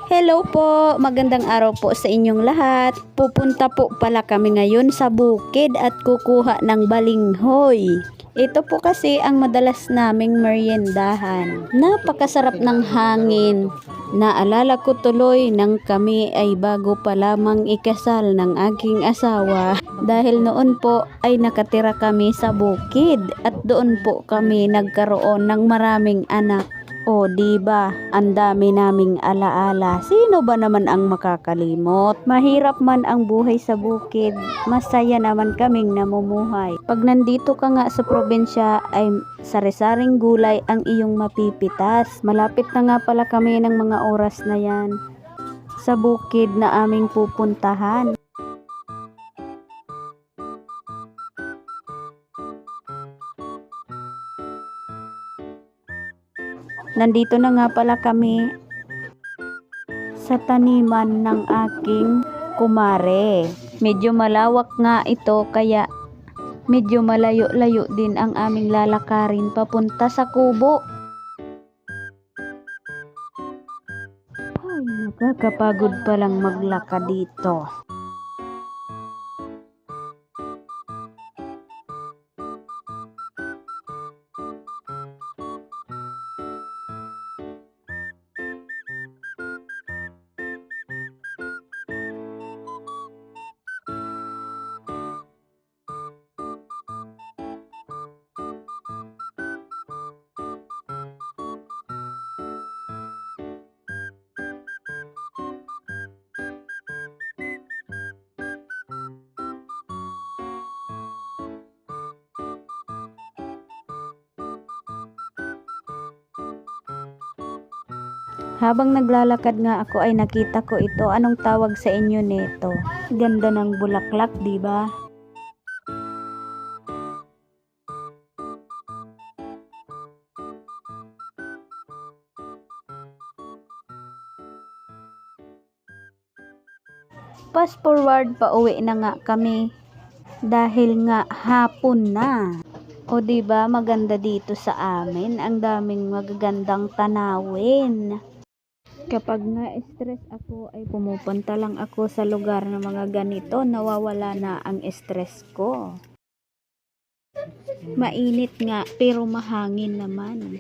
Hello po, magandang araw po sa inyong lahat. Pupunta po pala kami ngayon sa bukid at kukuha ng balinghoy. Ito po kasi ang madalas naming meriendahan. Napakasarap ng hangin. Naalala ko tuloy nang kami ay bago pa lamang ikasal ng aking asawa. Dahil noon po ay nakatira kami sa bukid at doon po kami nagkaroon ng maraming anak. O diba, ang dami naming alaala. Sino ba naman ang makakalimot? Mahirap man ang buhay sa bukid, masaya naman kaming namumuhay. Pag nandito ka nga sa probinsya ay sari-saring gulay ang iyong mapipitas. Malapit na nga pala kami ng mga oras na yan sa bukid na aming pupuntahan. Nandito na nga pala kami sa taniman ng aking kumare. Medyo malawak nga ito kaya medyo malayo-layo din ang aming lalakarin papunta sa kubo. Ay, nakakapagod palang maglakad dito. Habang naglalakad nga ako ay nakita ko ito. Anong tawag sa inyo nito? Ganda ng bulaklak, di ba? Fast forward, pauwi na nga kami dahil nga hapon na. O diba, maganda dito sa amin. Ang daming magagandang tanawin. Kapag nga stress ako ay pumupunta lang ako sa lugar na mga ganito, nawawala na ang stress ko. Mainit nga pero mahangin naman.